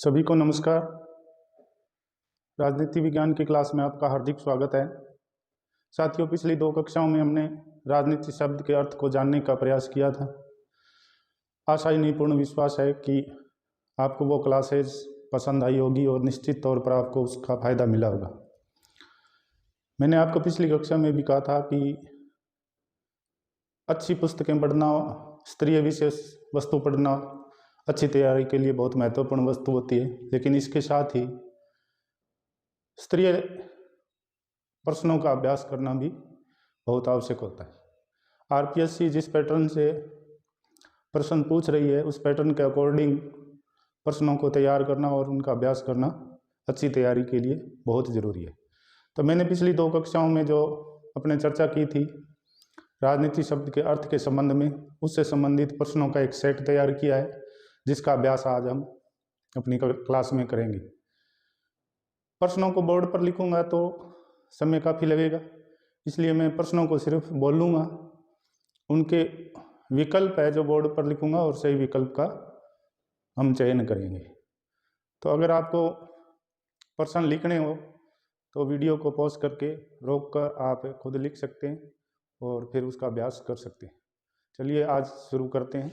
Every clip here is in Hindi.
सभी को नमस्कार। राजनीति विज्ञान की क्लास में आपका हार्दिक स्वागत है। साथियों, पिछली 2 कक्षाओं में हमने राजनीति शब्द के अर्थ को जानने का प्रयास किया था। आशा ही नहीं, पूर्ण विश्वास है कि आपको वो क्लासेज पसंद आई होगी और निश्चित तौर पर आपको उसका फायदा मिला होगा। मैंने आपको पिछली कक्षा में भी कहा था कि अच्छी पुस्तकें पढ़ना, स्तरीय विशेष वस्तु पढ़ना अच्छी तैयारी के लिए बहुत महत्वपूर्ण वस्तु होती है, लेकिन इसके साथ ही स्तरीय प्रश्नों का अभ्यास करना भी बहुत आवश्यक होता है। आरपीएससी जिस पैटर्न से प्रश्न पूछ रही है, उस पैटर्न के अकॉर्डिंग प्रश्नों को तैयार करना और उनका अभ्यास करना अच्छी तैयारी के लिए बहुत ज़रूरी है। तो मैंने पिछली 2 कक्षाओं में जो अपने चर्चा की थी राजनीति शब्द के अर्थ के संबंध में, उससे संबंधित प्रश्नों का एक सेट तैयार किया है, जिसका अभ्यास आज हम अपनी क्लास में करेंगे। प्रश्नों को बोर्ड पर लिखूंगा तो समय काफ़ी लगेगा, इसलिए मैं प्रश्नों को सिर्फ बोलूँगा, उनके विकल्प है जो बोर्ड पर लिखूंगा और सही विकल्प का हम चयन करेंगे। तो अगर आपको प्रश्न लिखने हो तो वीडियो को पॉज करके रोक कर आप खुद लिख सकते हैं और फिर उसका अभ्यास कर सकते हैं। चलिए आज शुरू करते हैं।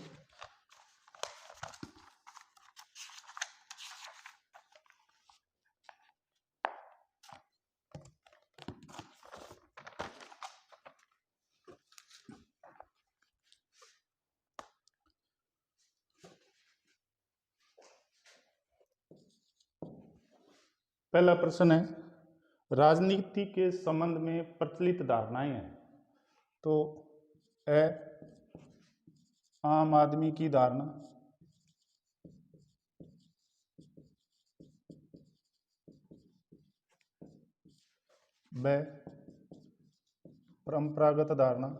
पहला प्रश्न है, राजनीति के संबंध में प्रचलित धारणाएं हैं। तो ए, आम आदमी की धारणा, ब, परंपरागत धारणा,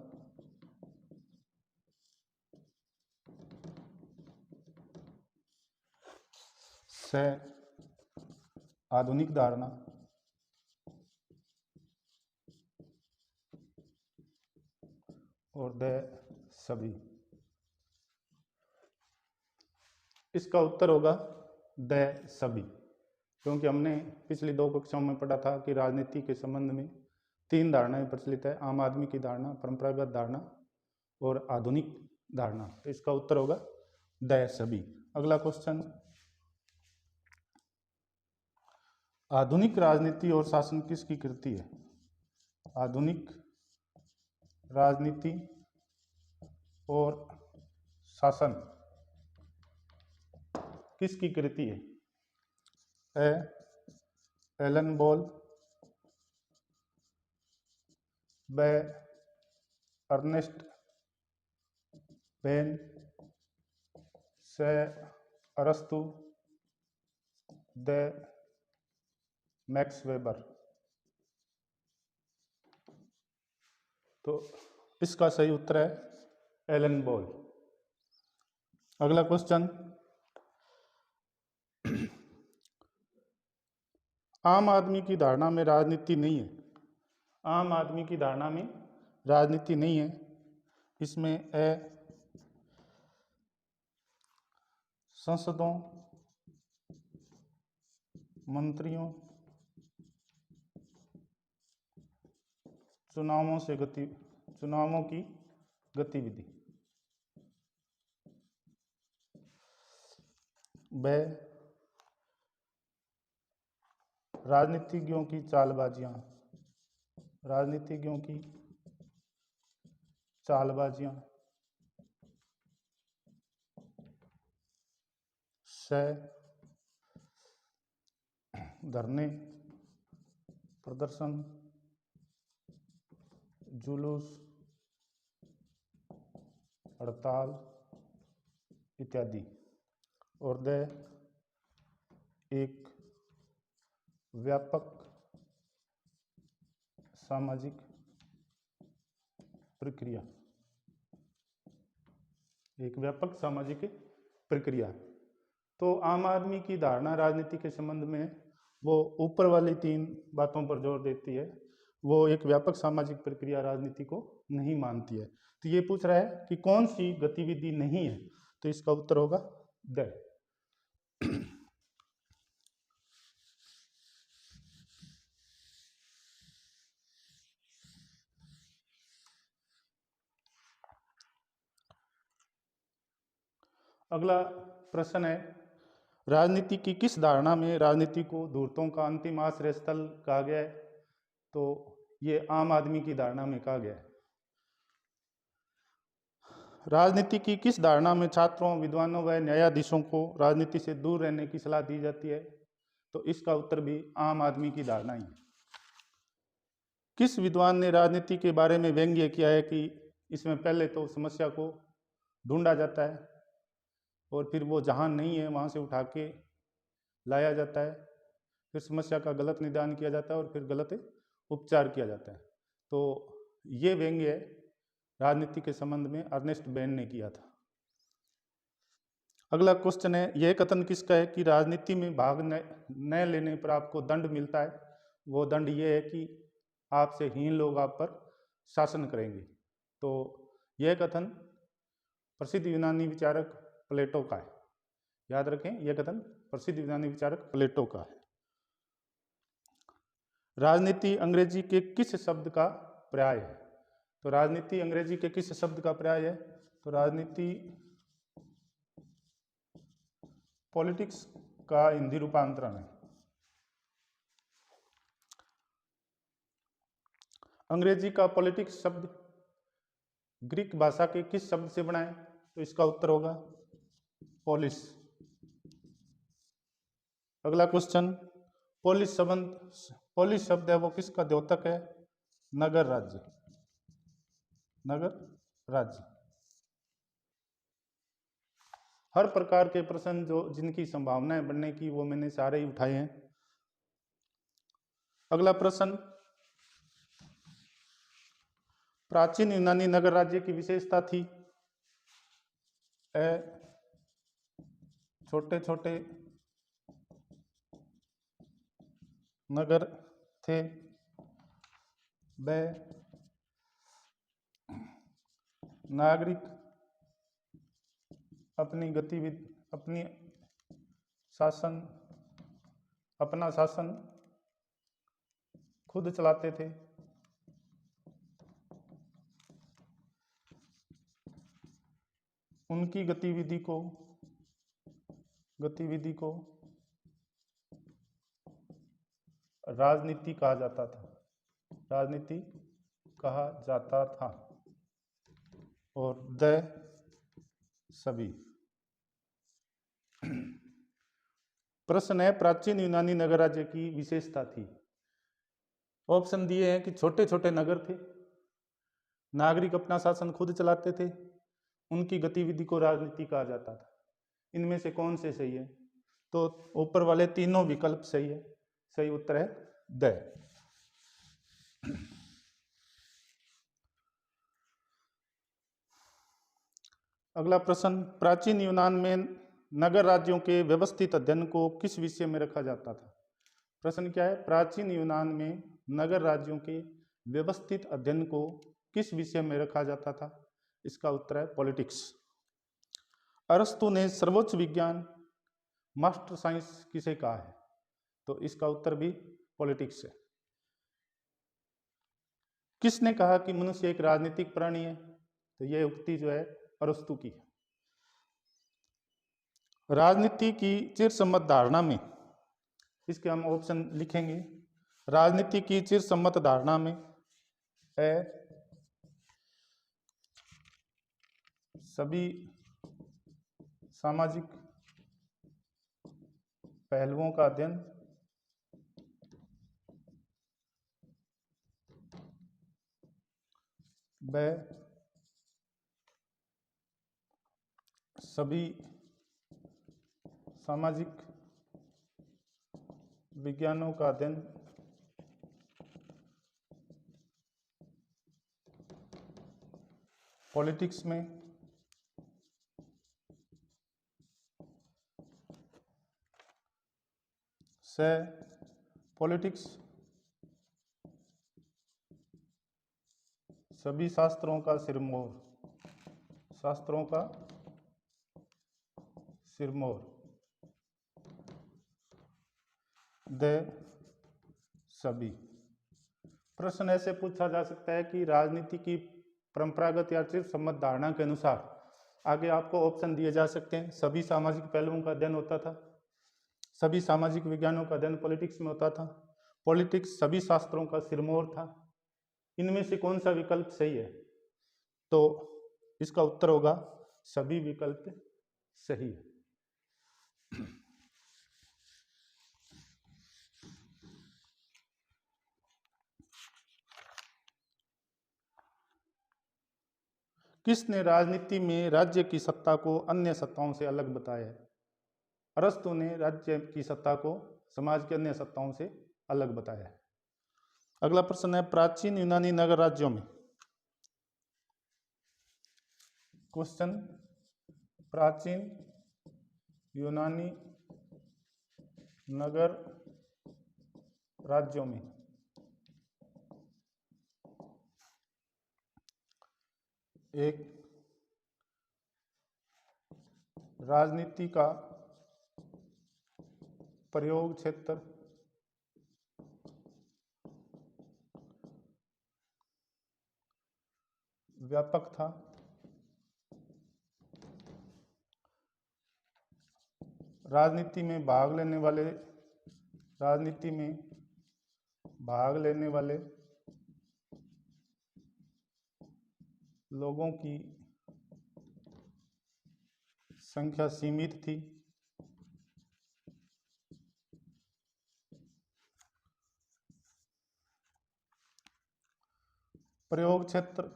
से, आधुनिक धारणा, और द, सभी। इसका उत्तर होगा द, सभी, क्योंकि हमने पिछली 2 कक्षाओं में पढ़ा था कि राजनीति के संबंध में 3 धारणाएं प्रचलित है, आम आदमी की धारणा, परंपरागत धारणा और आधुनिक धारणा। तो इसका उत्तर होगा द, सभी। अगला क्वेश्चन, आधुनिक राजनीति और शासन किसकी कृति है? आधुनिक राजनीति और शासन किसकी कृति है? ए, एलन बॉल, ब, अर्नेस्ट बेन, से, अरस्तु, द, मैक्स वेबर। तो इसका सही उत्तर है एलन बॉल। अगला क्वेश्चन, आम आदमी की धारणा में राजनीति नहीं है। आम आदमी की धारणा में राजनीति नहीं है। इसमें ए, संसदों, मंत्रियों, चुनावों की गतिविधि, ब, राजनीतिज्ञों की चालबाजियां, राजनीतिज्ञों की चालबाजियां, से, धरने, प्रदर्शन, जुलूस, हड़ताल इत्यादि। और द, एक व्यापक सामाजिक प्रक्रिया, एक व्यापक सामाजिक प्रक्रिया। तो आम आदमी की धारणा राजनीति के संबंध में वो ऊपर वाली 3 बातों पर जोर देती है। वो एक व्यापक सामाजिक प्रक्रिया राजनीति को नहीं मानती है। तो ये पूछ रहा है कि कौन सी गतिविधि नहीं है, तो इसका उत्तर होगा द। अगला प्रश्न है, राजनीति की किस धारणा में राजनीति को धूर्तों का अंतिम आश्रय स्थल कहा गया है? तो ये आम आदमी की धारणा में कहा गया है। राजनीति की किस धारणा में छात्रों, विद्वानों व न्यायाधीशों को राजनीति से दूर रहने की सलाह दी जाती है? तो इसका उत्तर भी आम आदमी की धारणा ही है। किस विद्वान ने राजनीति के बारे में व्यंग्य किया है कि इसमें पहले तो समस्या को ढूंढा जाता है और फिर वो जहाँ नहीं है वहाँ से उठा के लाया जाता है, फिर समस्या का गलत निदान किया जाता है और फिर गलत उपचार किया जाता है। तो ये व्यंग्य राजनीति के संबंध में अर्नेस्ट बेन ने किया था। अगला क्वेश्चन है, यह कथन किसका है कि राजनीति में भाग न लेने पर आपको दंड मिलता है? वो दंड ये है कि आपसे हीन लोग आप पर शासन करेंगे। तो यह कथन प्रसिद्ध यूनानी विचारक प्लेटो का है। याद रखें, यह कथन प्रसिद्ध यूनानी विचारक प्लेटो का है। राजनीति अंग्रेजी के किस शब्द का पर्याय है? तो राजनीति अंग्रेजी के किस शब्द का पर्याय है? तो राजनीति पॉलिटिक्स का हिंदी रूपांतरण है। अंग्रेजी का पॉलिटिक्स शब्द ग्रीक भाषा के किस शब्द से बना है? तो इसका उत्तर होगा पोलिस। अगला क्वेश्चन, पोलिस शब्द है वो किसका द्योतक है? नगर राज्य। नगर राज्य। हर प्रकार के प्रश्न जिनकी संभावनाएं बनने की वो मैंने सारे ही उठाए हैं। अगला प्रश्न, प्राचीन यूनानी नगर राज्य की विशेषता थी? छोटे छोटे नगर थे। ब, नागरिक अपना शासन खुद चलाते थे। उनकी गतिविधि को राजनीति कहा जाता था। राजनीति कहा जाता था। और द सभी। प्रश्न है, प्राचीन यूनानी नगर राज्य की विशेषता थी। ऑप्शन दिए हैं कि छोटे छोटे नगर थे, नागरिक अपना शासन खुद चलाते थे, उनकी गतिविधि को राजनीति कहा जाता था। इनमें से कौन से सही है? तो ऊपर वाले तीनों विकल्प सही है। सही उत्तर है द। अगला प्रश्न, प्राचीन यूनान में नगर राज्यों के व्यवस्थित अध्ययन को किस विषय में रखा जाता था? प्रश्न क्या है? प्राचीन यूनान में नगर राज्यों के व्यवस्थित अध्ययन को किस विषय में रखा जाता था? इसका उत्तर है पॉलिटिक्स। अरस्तु ने सर्वोच्च विज्ञान मास्टर साइंस किसे कहा है? तो इसका उत्तर भी पॉलिटिक्स है। किसने कहा कि मनुष्य एक राजनीतिक प्राणी है? तो यह उक्ति जो है अरस्तु की है। राजनीति की चिरसम्मत धारणा में, इसके हम ऑप्शन लिखेंगे। राजनीति की चिरसम्मत धारणा में सभी सामाजिक पहलुओं का अध्ययन, सभी सामाजिक विज्ञानों का अध्ययन, पॉलिटिक्स में पॉलिटिक्स सभी शास्त्रों का सिरमौर, शास्त्रों का सिरमौर, द सभी। प्रश्न ऐसे पूछा जा सकता है कि राजनीति की परंपरागत या चिरसम्मत धारणा के अनुसार आगे आपको ऑप्शन दिए जा सकते हैं। सभी सामाजिक पहलुओं का अध्ययन होता था, सभी सामाजिक विज्ञानों का अध्ययन पॉलिटिक्स में होता था, पॉलिटिक्स सभी शास्त्रों का सिरमौर था। इनमें से कौन सा विकल्प सही है? तो इसका उत्तर होगा सभी विकल्प सही है। किसने राजनीति में राज्य की सत्ता को अन्य सत्ताओं से अलग बताया है? अरस्तु ने राज्य की सत्ता को समाज के अन्य सत्ताओं से अलग बताया है। अगला प्रश्न है, प्राचीन यूनानी नगर राज्यों में, क्वेश्चन, प्राचीन यूनानी नगर राज्यों में एक राजनीति का प्रयोग क्षेत्र व्यापक था। राजनीति में भाग लेने वाले लोगों की संख्या सीमित थी। प्रयोग क्षेत्र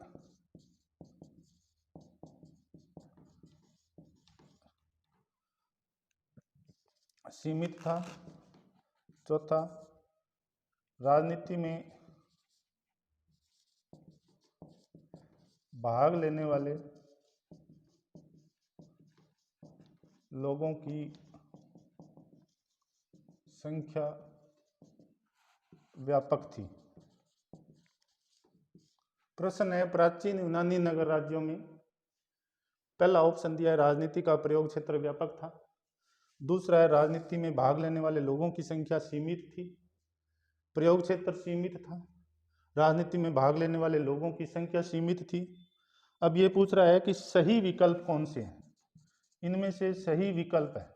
सीमित था। चौथा, राजनीति में भाग लेने वाले लोगों की संख्या व्यापक थी। प्रश्न है, प्राचीन यूनानी नगर राज्यों में, पहला ऑप्शन दिया है राजनीति का प्रयोग क्षेत्र व्यापक था। दूसरा है राजनीति में भाग लेने वाले लोगों की संख्या सीमित थी। प्रयोग क्षेत्र सीमित था, राजनीति में भाग लेने वाले लोगों की संख्या सीमित थी। अब ये पूछ रहा है कि सही विकल्प कौन से हैं? इनमें से सही विकल्प है,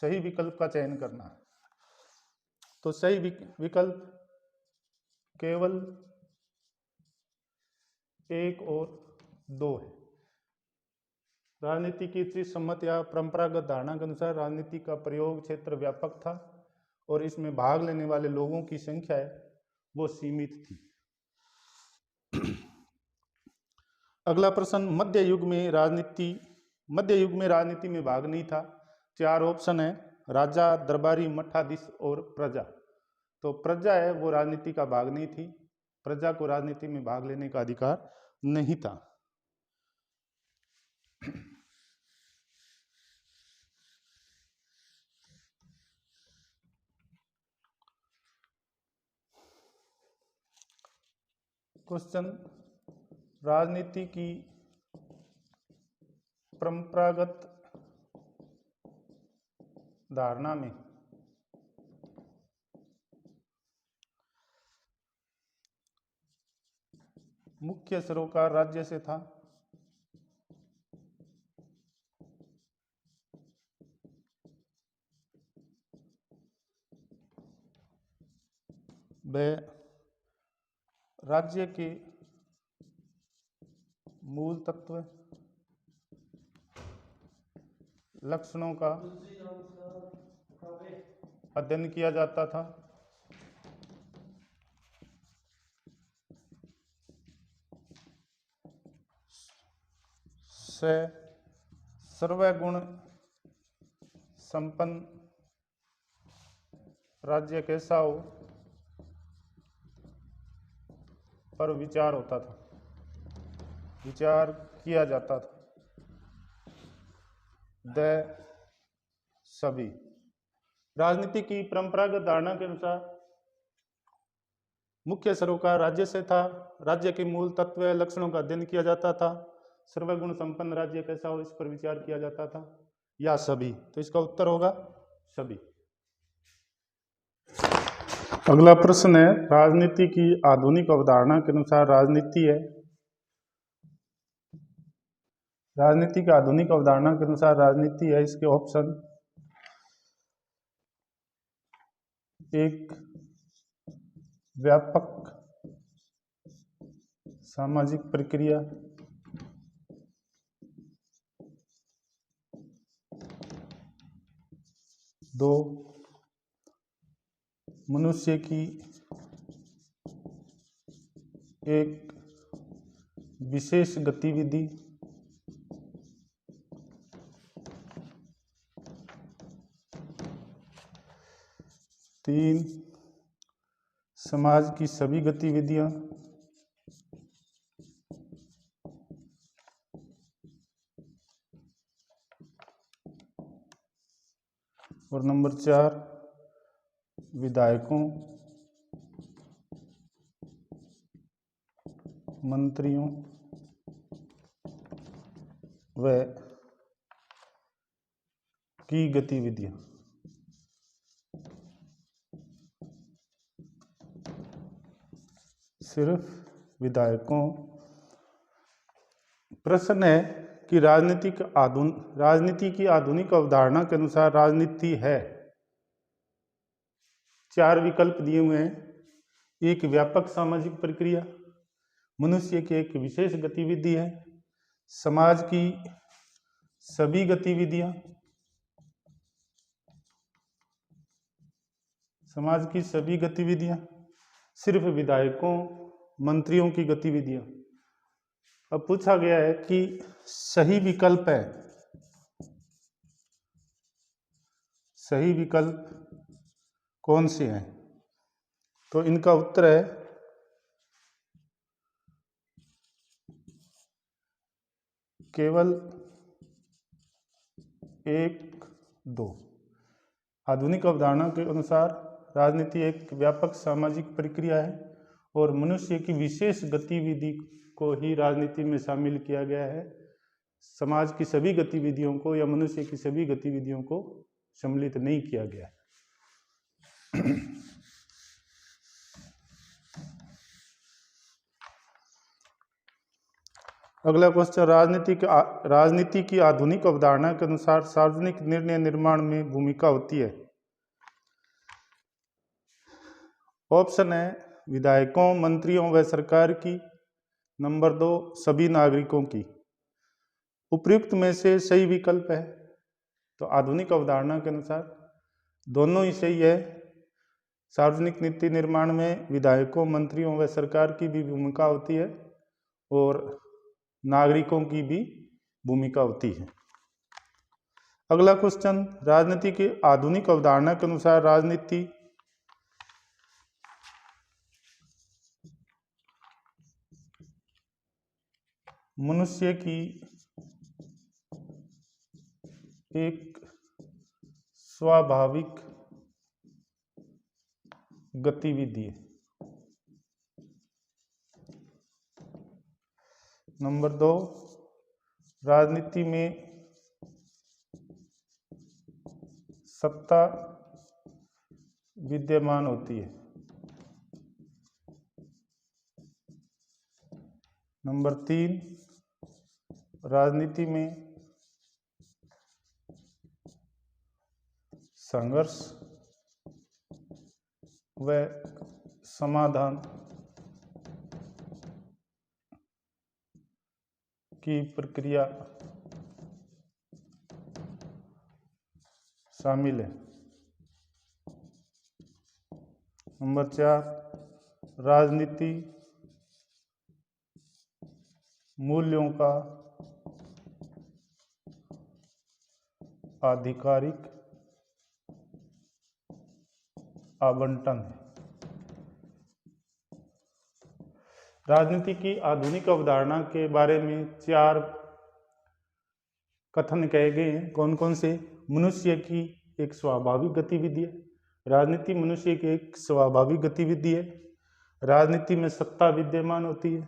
सही विकल्प का चयन करना है। तो सही विकल्प केवल 1 और 2 है। राजनीति की सम्मत या परंपरागत धारणा के अनुसार राजनीति का प्रयोग क्षेत्र व्यापक था और इसमें भाग लेने वाले लोगों की संख्या है वो सीमित थी। अगला प्रश्न, मध्य युग में राजनीति में भाग नहीं था। 4 ऑप्शन है, राजा, दरबारी, मठाधीश और प्रजा। तो प्रजा है वो राजनीति का भाग नहीं थी, प्रजा को राजनीति में भाग लेने का अधिकार नहीं था। क्वेश्चन, राजनीति की परंपरागत धारणा में मुख्य सरोकार राज्य से था। वह राज्य के मूल तत्व, लक्षणों का अध्ययन किया जाता था। सर्वगुण संपन्न राज्य कैसा हो पर विचार होता था, विचार किया जाता था। सभी राजनीति की परंपरागत धारणा के अनुसार मुख्य सरोकार राज्य से था, राज्य के मूल तत्व लक्षणों का अध्ययन किया जाता था, सर्वगुण संपन्न राज्य कैसा हो इस पर विचार किया जाता था, या सभी। तो इसका उत्तर होगा सभी। अगला प्रश्न है, राजनीति की आधुनिक अवधारणा के अनुसार राजनीति है राजनीति की आधुनिक अवधारणा के अनुसार राजनीति है इसके ऑप्शन एक व्यापक सामाजिक प्रक्रिया, दो मनुष्य की एक विशेष गतिविधि, तीन समाज की सभी गतिविधियां, और नंबर चार विधायकों, मंत्रियों व की गतिविधियां। सिर्फ विधायकों। प्रश्न है कि राजनीति की आधुनिक अवधारणा के अनुसार राजनीति है। चार विकल्प दिए हुए हैं। एक व्यापक सामाजिक प्रक्रिया, मनुष्य की एक विशेष गतिविधि है, समाज की सभी गतिविधियां, सिर्फ विधायकों मंत्रियों की गतिविधियां। अब पूछा गया है कि सही विकल्प है, सही विकल्प कौन से हैं? तो इनका उत्तर है केवल एक, दो। आधुनिक अवधारणा के अनुसार राजनीति एक व्यापक सामाजिक प्रक्रिया है और मनुष्य की विशेष गतिविधि को ही राजनीति में शामिल किया गया है। समाज की सभी गतिविधियों को या मनुष्य की सभी गतिविधियों को सम्मिलित नहीं किया गया है। अगला क्वेश्चन, राजनीति की आधुनिक अवधारणा के अनुसार सार्वजनिक निर्णय निर्माण में भूमिका होती है। ऑप्शन है विधायकों, मंत्रियों व सरकार की, नंबर दो सभी नागरिकों की। उपयुक्त में से सही विकल्प है। तो आधुनिक अवधारणा के अनुसार दोनों ही सही है। सार्वजनिक नीति निर्माण में विधायकों, मंत्रियों व सरकार की भी भूमिका होती है और नागरिकों की भी भूमिका होती है। अगला क्वेश्चन, राजनीति की आधुनिक अवधारणा के अनुसार राजनीति मनुष्य की एक स्वाभाविक गतिविधि है। नंबर दो, राजनीति में सत्ता विद्यमान होती है। नंबर तीन, राजनीति में संघर्ष व समाधान की प्रक्रिया शामिल है। नंबर चार, राजनीति मूल्यों का आधिकारिक आवंटन है। राजनीति की आधुनिक अवधारणा के बारे में चार कथन कहे गए हैं। कौन कौन से? मनुष्य की एक स्वाभाविक गतिविधि है, राजनीति मनुष्य की एक स्वाभाविक गतिविधि है, राजनीति में सत्ता विद्यमान होती है,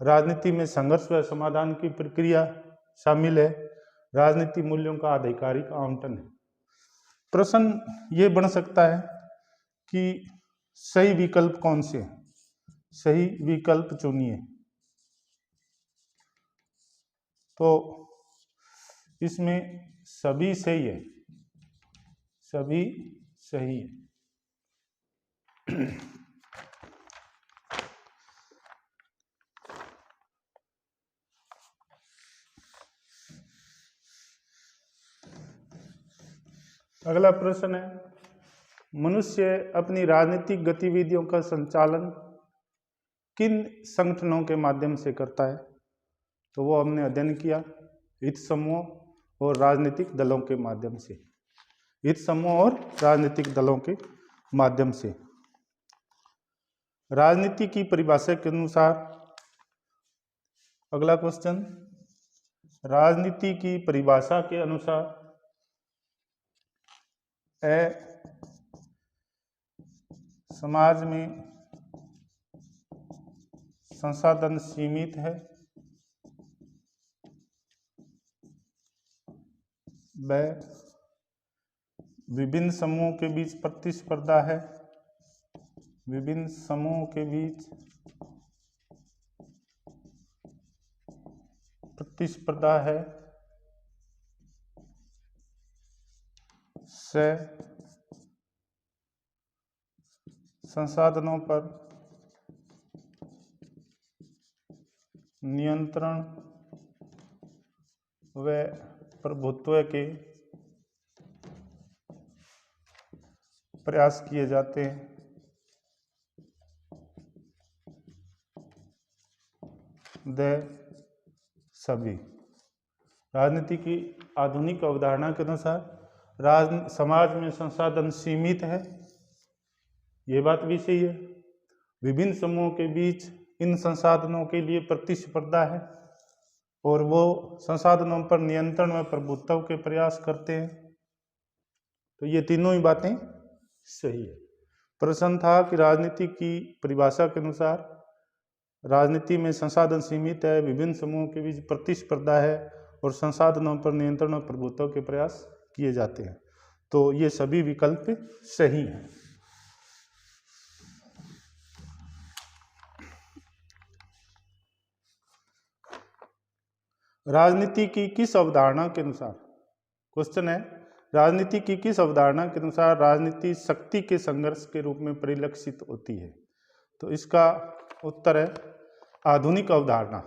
राजनीति में संघर्ष व समाधान की प्रक्रिया शामिल है, राजनीति मूल्यों का आधिकारिक आवंटन है। प्रश्न ये बन सकता है कि सही विकल्प कौन से हैं? सही विकल्प चुनिए। तो इसमें सभी सही है, सभी सही है। अगला प्रश्न है, मनुष्य अपनी राजनीतिक गतिविधियों का संचालन किन संगठनों के माध्यम से करता है? तो वो हमने अध्ययन किया हित समूह और राजनीतिक दलों के माध्यम से, हित समूह और राजनीतिक दलों के माध्यम से। राजनीति की परिभाषा के अनुसार, अगला क्वेश्चन, राजनीति की परिभाषा के अनुसार समाज में संसाधन सीमित है, व विभिन्न समूहों के बीच प्रतिस्पर्धा है, विभिन्न समूहों के बीच प्रतिस्पर्धा है, से संसाधनों पर नियंत्रण व प्रभुत्व के प्रयास किए जाते हैं। सभी राजनीति की आधुनिक अवधारणा के अनुसार समाज में संसाधन सीमित है, ये बात भी सही है। विभिन्न समूहों के बीच इन संसाधनों के लिए प्रतिस्पर्धा है और वो संसाधनों पर नियंत्रण व प्रभुत्व के प्रयास करते हैं। तो ये तीनों ही बातें सही है। प्रश्न था कि राजनीति की परिभाषा के अनुसार राजनीति में संसाधन सीमित है, विभिन्न समूहों के बीच प्रतिस्पर्धा है और संसाधनों पर नियंत्रण और प्रभुत्व के प्रयास किए जाते हैं। तो ये सभी विकल्प सही हैं। राजनीति की किस अवधारणा के अनुसार, क्वेश्चन है, राजनीति की किस अवधारणा के अनुसार राजनीति शक्ति के संघर्ष के रूप में परिलक्षित होती है? तो इसका उत्तर है आधुनिक अवधारणा।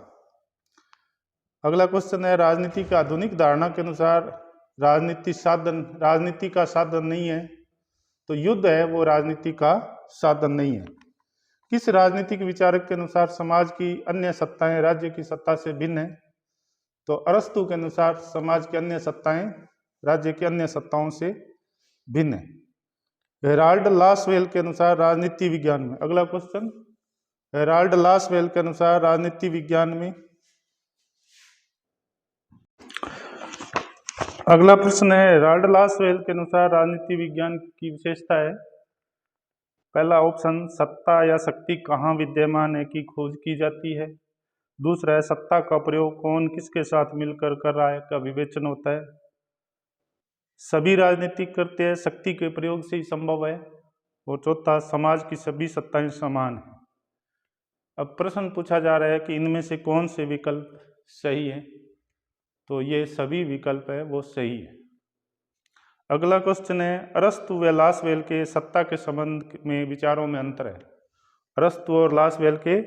अगला क्वेश्चन है, राजनीति की आधुनिक धारणा के अनुसार राजनीति का साधन नहीं है, तो युद्ध है वो राजनीति का साधन नहीं है। किस राजनीतिक विचारक के अनुसार समाज की अन्य सत्ताएं राज्य की सत्ता से भिन्न है? तो अरस्तु के अनुसार समाज की अन्य सत्ताएं राज्य की अन्य सत्ताओं से भिन्न है। हेराल्ड लासवेल के अनुसार राजनीति विज्ञान में, अगला क्वेश्चन, हेराल्ड लासवेल के अनुसार राजनीति विज्ञान में, अगला प्रश्न है, हेराल्ड लासवेल के अनुसार राजनीति विज्ञान की विशेषता है, पहला ऑप्शन, सत्ता या शक्ति कहाँ विद्यमान है की खोज की जाती है। दूसरा है, सत्ता का प्रयोग कौन किसके साथ मिलकर कर रहा है का विवेचन होता है। सभी राजनीतिक करते हैं, शक्ति के प्रयोग से ही संभव है। और चौथा, समाज की सभी सत्ताएं समान है। अब प्रश्न पूछा जा रहा है कि इनमें से कौन से विकल्प सही है? तो ये सभी विकल्प है वो सही है। अगला क्वेश्चन है, अरस्तु व लासवेल के सत्ता के संबंध में विचारों में अंतर है। अरस्तु और लासवेल के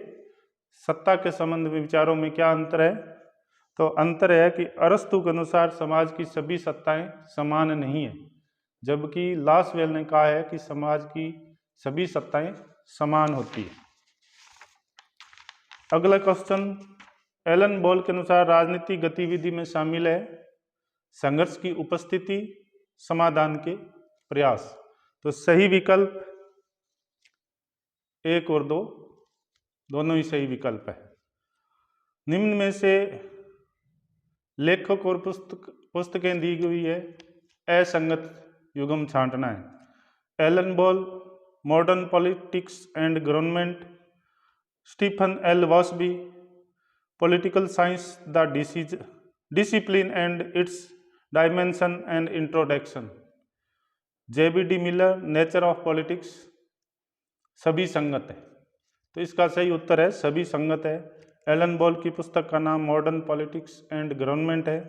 सत्ता के संबंध में विचारों में क्या अंतर है? तो अंतर है कि अरस्तु के अनुसार समाज की सभी सत्ताएं समान नहीं है, जबकि लासवेल ने कहा है कि समाज की सभी सत्ताएं समान होती है। अगला क्वेश्चन, एलन बॉल के अनुसार राजनीतिक गतिविधि में शामिल है संघर्ष की उपस्थिति, समाधान के प्रयास। तो सही विकल्प 1 और 2 दोनों ही सही विकल्प है। निम्न में से लेखक और पुस्तकें दी गई है, असंगत युग्म छांटना है। Alan Ball, modern politics and government, Stephen L Wasby, political science the discipline and its dimension and introduction, JBD Miller, nature of politics, सभी संगत है। तो इसका सही उत्तर है सभी संगत है। एलन बॉल की पुस्तक का नाम मॉडर्न पॉलिटिक्स एंड गवर्नमेंट है।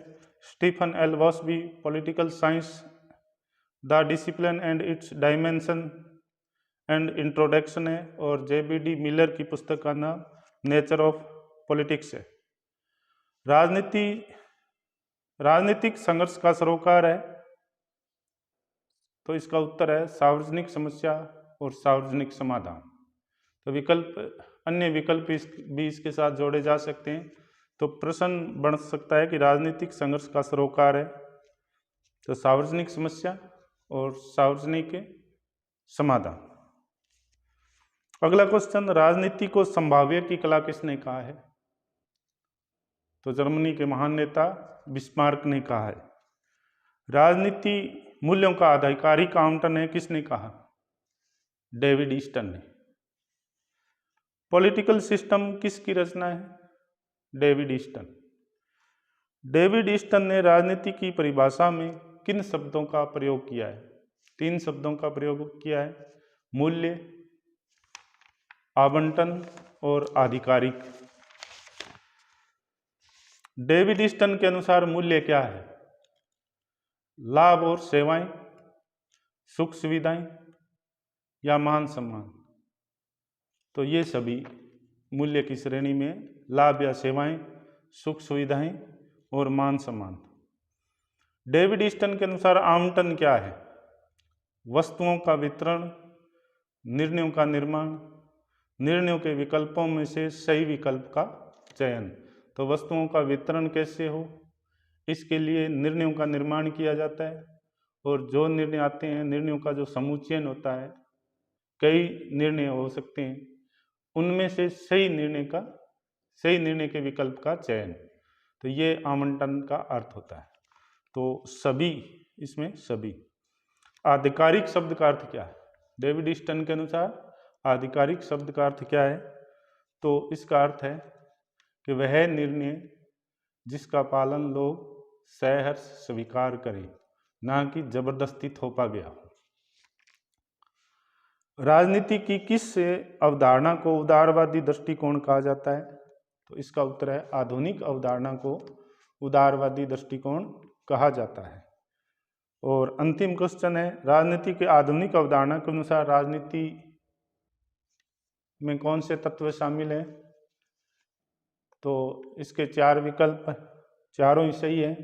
Stephen L Wasby political science the discipline and its dimension and introduction है। और JBD मिलर की पुस्तक का नाम नेचर ऑफ पॉलिटिक्स है। राजनीतिक संघर्ष का सरोकार है, तो इसका उत्तर है सार्वजनिक समस्या और सार्वजनिक समाधान। तो अन्य विकल्प भी इसके साथ जोड़े जा सकते हैं। तो प्रश्न बन सकता है कि राजनीतिक संघर्ष का सरोकार है तो सार्वजनिक समस्या और सार्वजनिक समाधान। अगला क्वेश्चन, राजनीति को संभाव्य की कला किसने कहा है? तो जर्मनी के महान नेता बिस्मार्क ने कहा है। राजनीति मूल्यों का आधिकारिक आवंटन है, किसने कहा? डेविड ईस्टन ने। पॉलिटिकल सिस्टम किसकी रचना है? David Easton. डेविड ईस्टन ने राजनीति की परिभाषा में किन शब्दों का प्रयोग किया है? 3 शब्दों का प्रयोग किया है, मूल्य, आवंटन और आधिकारिक। डेविड ईस्टन के अनुसार मूल्य क्या है? लाभ और सेवाएं, सुख सुविधाएं या मान सम्मान। तो ये सभी मूल्य की श्रेणी में लाभ या सेवाएं, सुख सुविधाएं और मान सम्मान। डेविड ईस्टन के अनुसार आवंटन क्या है? वस्तुओं का वितरण, निर्णयों का निर्माण, निर्णयों के विकल्पों में से सही विकल्प का चयन। तो वस्तुओं का वितरण कैसे हो, इसके लिए निर्णयों का निर्माण किया जाता है, और जो निर्णय आते हैं, निर्णयों का जो समुच्चयन होता है, कई निर्णय हो सकते हैं, उनमें से सही निर्णय के विकल्प का चयन। तो ये आवंटन का अर्थ होता है। तो सभी, इसमें सभी। आधिकारिक शब्द का अर्थ क्या है? डेविड ईस्टन के अनुसार आधिकारिक शब्द का अर्थ क्या है? तो इसका अर्थ है कि वह निर्णय जिसका पालन लोग सहर्ष स्वीकार करें, ना कि जबरदस्ती थोपा गया हो। राजनीति की किस अवधारणा को उदारवादी दृष्टिकोण कहा जाता है? तो इसका उत्तर है आधुनिक अवधारणा को उदारवादी दृष्टिकोण कहा जाता है। और अंतिम क्वेश्चन है, राजनीति के आधुनिक अवधारणा के अनुसार राजनीति में कौन से तत्व शामिल हैं? तो इसके 4 विकल्प, चारों ही सही है।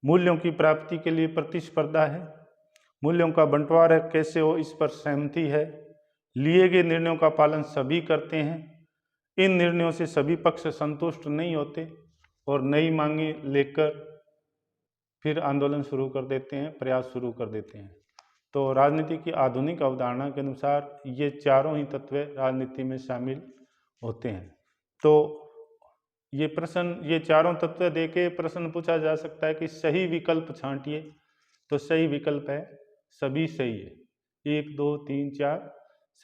मूल्यों की प्राप्ति के लिए प्रतिस्पर्धा है, मूल्यों का बंटवारा कैसे हो इस पर सहमति है, लिए गए निर्णयों का पालन सभी करते हैं, इन निर्णयों से सभी पक्ष संतुष्ट नहीं होते और नई मांगे लेकर फिर आंदोलन शुरू कर देते हैं, प्रयास शुरू कर देते हैं। तो राजनीति की आधुनिक अवधारणा के अनुसार ये चारों ही तत्व राजनीति में शामिल होते हैं। तो ये चारों तत्व देके प्रश्न पूछा जा सकता है कि सही विकल्प छांटिए। तो सही विकल्प है सभी सही है, 1 2 3 4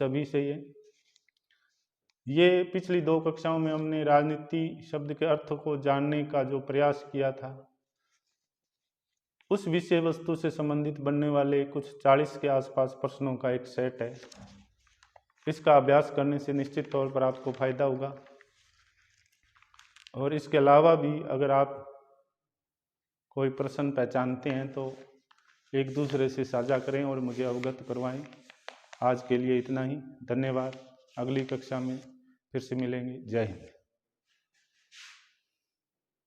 सभी सही है। ये पिछली 2 कक्षाओं में हमने राजनीति शब्द के अर्थ को जानने का जो प्रयास किया था, उस विषय वस्तु से संबंधित बनने वाले कुछ 40 के आसपास प्रश्नों का एक सेट है। इसका अभ्यास करने से निश्चित तौर पर आपको फायदा होगा। और इसके अलावा भी अगर आप कोई प्रश्न पहचानते हैं तो एक दूसरे से साझा करें और मुझे अवगत करवाएं। आज के लिए इतना ही, धन्यवाद। अगली कक्षा में फिर से मिलेंगे। जय हिंद।